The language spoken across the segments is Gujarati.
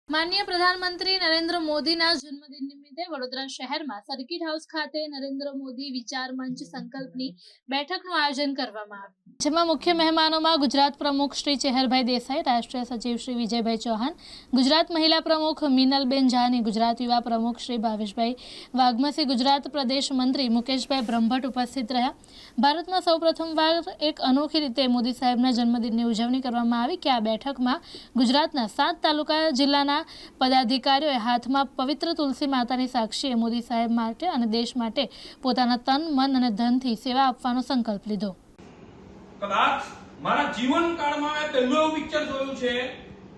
माननीय प्रधानमंत्री नरेंद्र मोदीના જન્મદિન નિમિત્તે વડોદરા શહેરમાં સર્કિટ હાઉસ ખાતે નરેન્દ્ર મોદી વિચાર મંચ સંકલ્પની બેઠકનું આયોજન કરવામાં આવ્યું, જેમાં મુખ્ય મહેમાનોમાં ગુજરાત પ્રમુખ શ્રી ચેહરભાઈ દેસાઈ, રાષ્ટ્રીય સચિવ શ્રી વિજયભાઈ ચૌહાણ, ગુજરાત મહિલા પ્રમુખ મિનલબેન જાની, ગુજરાત યુવા પ્રમુખ શ્રી ભાવેશભાઈ વાઘમસી, ગુજરાત પ્રદેશ મંત્રી મુકેશભાઈ બ્રહ્મભટ્ટ ઉપસ્થિત રહ્યા। ભારતમાં સૌપ્રથમવાર એક અનોખી રીતે મોદી સાહેબના જન્મદિનની ઉજવણી કરવામાં આવી કે આ બેઠકમાં ગુજરાતના 7 તાલુકા જિલ્લાના પદાધિકારીઓએ હાથમાં પવિત્ર તુલસી માતાની સાક્ષીએ મોદી સાહેબ માટે અને દેશ માટે પોતાના તન, મન અને ધનથી સેવા આપવાનો સંકલ્પ લીધો। કદાચ મારા જીવનકાળમાં મેં પહેલું એવું પિક્ચર જોયું છે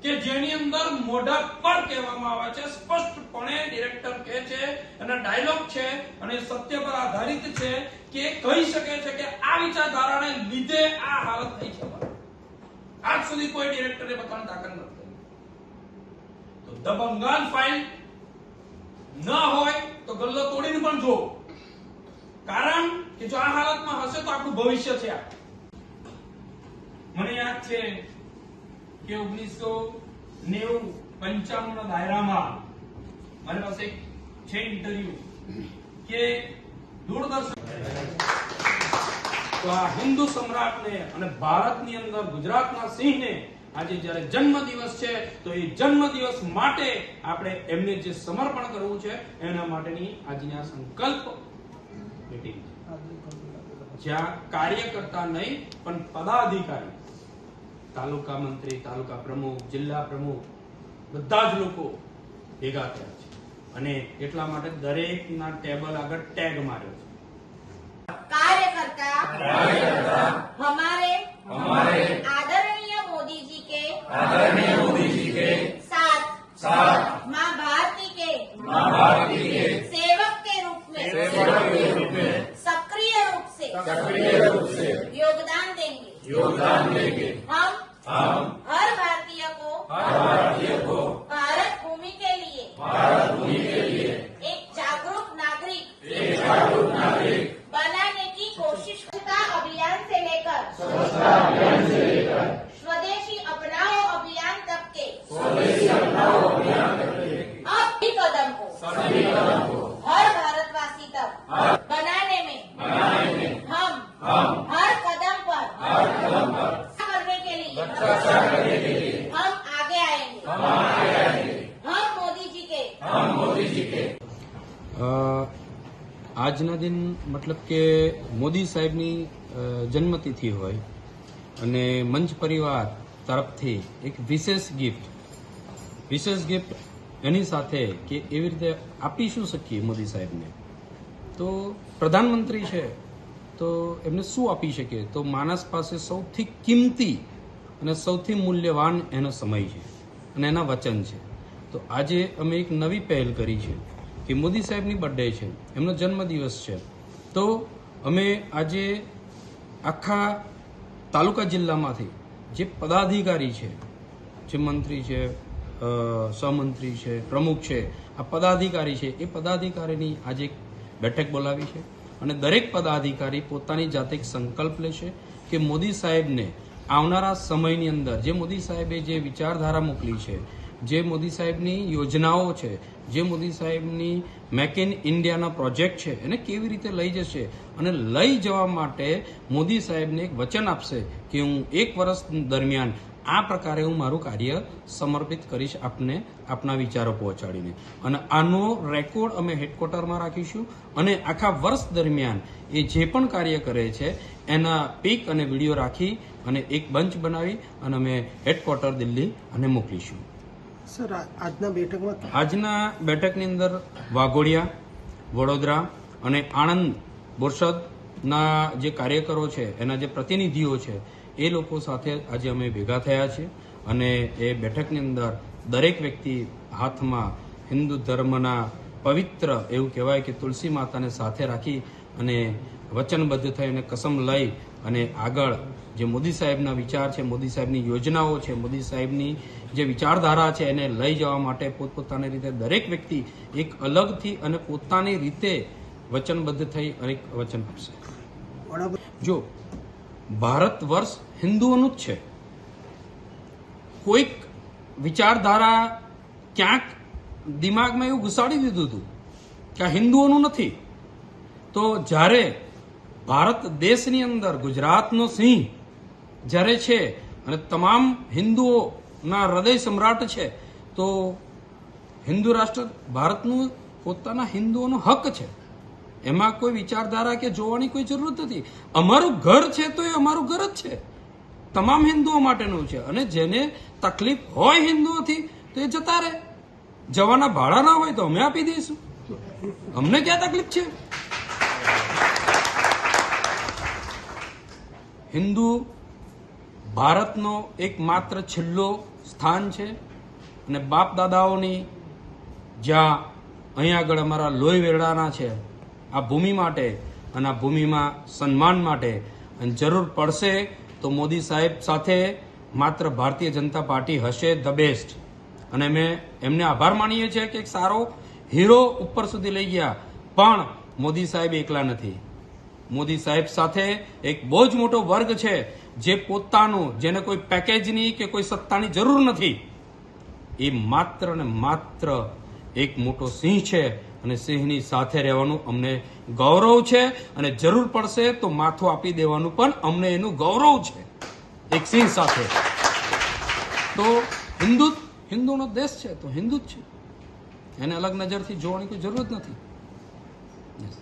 કે જેની અંદર મોઢા પર કહેવામાં આવે છે, સ્પષ્ટપણે ડિરેક્ટર કહે છે અને ડાયલોગ છે અને સત્ય પર આધારિત છે કે કહી શકે છે કે આ વિચારધારાને લીધે આ હાલત થઈ છે। આજ સુધી કોઈ ડિરેક્ટરે બતાવવાની તાકાત નથી। તો ધ બંગાળ ફાઇલ ન હોય તો ગલ્લો તોડીને પણ જો, કારણ કે જો આ હાલતમાં હશે તો આપણું ભવિષ્ય છે। મને યાદ છે કે 1990-95 ના દાયરામાં મારી પાસે એક છે ઇન્ટરવ્યુ કે દૂરદર્શન તો આ હિન્દુ સમ્રાટને અને ભારતની અંદર ગુજરાતના સિંહને આજે જ્યારે જન્મદિવસ છે તો એ જન્મદિવસ માટે આપણે એમને જે સમર્પણ કરવું છે એના માટેની આજની આ સંકલ્પ મીટિંગ જ્યાં કાર્યકર્તા નહીં પણ પદાધિકારી, તાલુકા મંત્રી, તાલુકા પ્રમુખ, જિલ્લા પ્રમુખ બધા જ લોકો ભેગા થયા છે અને એટલા માટે દરેકના ટેબલ આગળ ટેગ માર્યો છે। कार्यकर्ता हमारे आदरणीय मोदी जी के साथ मां भारती के सेवक के रूप में सक्रिय रूप से योगदान देंगे। हम हर भारतीय को भारत भूमि के लिए एक जागरूक नागरिक बनाने की कोशिश अभियान से लेकर स्वदेशी अपनाओ अभियान तक के सभी कदम को हर भारतवासी तक बनाने में हम हर कदम पर करने के लिए हम आगे आएंगे। हम मोदी जी के આજના દિન મતલબ કે મોદી સાહેબની જન્મતિથિ હોય અને મંચ પરિવાર તરફથી એક વિશેષ ગિફ્ટ એની સાથે કે એવી રીતે આપી શું શકીએ મોદી સાહેબને, તો પ્રધાનમંત્રી છે તો એમને શું આપી શકીએ, તો માણસ પાસે સૌથી કિંમતી અને સૌથી મૂલ્યવાન એનો સમય છે અને એના વચન છે। તો આજે અમે એક નવી પહેલ કરી છે કે મોદી સાહેબની બર્થડે છે, એમનો જન્મદિવસ છે, તો અમે આજે આખા તાલુકા જિલ્લામાંથી જે પદાધિકારી છે, જે મંત્રી છે, સહમંત્રી છે, પ્રમુખ છે, આ પદાધિકારી છે, એ પદાધિકારીની આજે એક બેઠક બોલાવી છે અને દરેક પદાધિકારી પોતાની જાતે એક સંકલ્પ લેશે કે મોદી સાહેબને આવનારા સમયની અંદર જે મોદી સાહેબે જે વિચારધારા મોકલી છે, જે મોદી સાહેબની યોજનાઓ છે, જે મોદી સાહેબની મેક ઇન ઇન્ડિયાના પ્રોજેક્ટ છે એને કેવી રીતે લઈ જશે અને લઈ જવા માટે મોદી સાહેબને એક વચન આપશે કે હું 1 વર્ષ દરમિયાન આ પ્રકારે હું મારું કાર્ય સમર્પિત કરીશ આપને, આપના વિચારો પહોંચાડીને। અને આનો રેકોર્ડ અમે હેડક્વાર્ટરમાં રાખીશું અને આખા વર્ષ દરમિયાન એ જે પણ કાર્ય કરે છે એના પિક અને વિડીયો રાખી અને એક બંચ બનાવી અને અમે હેડક્વાર્ટર દિલ્હી અને મોકલીશું। સર, આજના બેઠકની અંદર વાઘોડિયા, વડોદરા અને આણંદ, બોરસદના જે કાર્યકરો છે, એના જે પ્રતિનિધિઓ છે, એ લોકો સાથે આજે અમે ભેગા થયા છીએ અને એ બેઠકની અંદર દરેક વ્યક્તિ હાથમાં હિન્દુ ધર્મના પવિત્ર એવું કહેવાય કે તુલસી માતાને સાથે રાખી અને વચનબદ્ધ થઈ અને કસમ લઈ અને આગળ જે મોદી સાહેબના વિચાર છે, મોદી સાહેબની યોજનાઓ છે, મોદી સાહેબની જે વિચારધારા છે એને લઈ જવા માટે પોતપોતાની રીતે દરેક વ્યક્તિ એક અલગથી અને પોતાની રીતે વચનબદ્ધ થઈ અને વચન આપશે। જો ભારત વર્ષ હિન્દુઓનું જ છે, કોઈક વિચારધારા ક્યાંક દિમાગમાં એવું ઘુસાડી દીધું હતું કે આ હિન્દુઓનું નથી. તો જ્યારે ભારત દેશની અંદર ગુજરાતનો સિંહ જ્યારે છે અને તમામ હિન્દુઓના હૃદય સમ્રાટ છે, તો હિન્દુ રાષ્ટ્ર ભારતનું પોતાના હિન્દુઓનો હક છે. એમાં કોઈ વિચારધારા કે જોવાની કોઈ જરૂરત નથી. અમારું ઘર છે તો એ અમારું ઘર જ છે, તમામ હિન્દુઓ માટેનું છે. અને જેને તકલીફ હોય હિન્દુઓથી તો એ જતા રહે. જવાના ભાડા ના હોય તો અમે આપી દઈશું, અમને ક્યાં તકલીફ છે. હિન્દુ ભારતનો એકમાત્ર છેલ્લો સ્થાન છે અને બાપ દાદાઓની જ્યાં અહીંયા આગળ અમારા લોહી વેરડાના છે આ ભૂમિ માટે અને આ ભૂમિમાં સન્માન માટે. અને જરૂર પડશે તો મોદી સાહેબ સાથે માત્ર ભારતીય જનતા પાર્ટી હશે ધ બેસ્ટ. અને અમે એમને આભાર માનીએ છીએ કે એક સારો હીરો ઉપર સુધી લઈ ગયા. પણ મોદી સાહેબ એકલા નથી. મોદી સાહેબ સાથે એક બહુ જ મોટો વર્ગ છે જે પોતાનું, જેને કોઈ પેકેજની કે કોઈ સત્તાની જરૂર નથી. એ માત્ર ને માત્ર એક મોટો સિંહ છે અને સિંહની સાથે રહેવાનું અમને ગૌરવ છે. અને જરૂર પડશે તો માથું આપી દેવાનું પણ અમને એનું ગૌરવ છે એક સિંહ સાથે. તો હિન્દુનો દેશ છે તો હિન્દુ જ છે, એને અલગ નજરથી જોવાની કોઈ જરૂર નથી. Yes.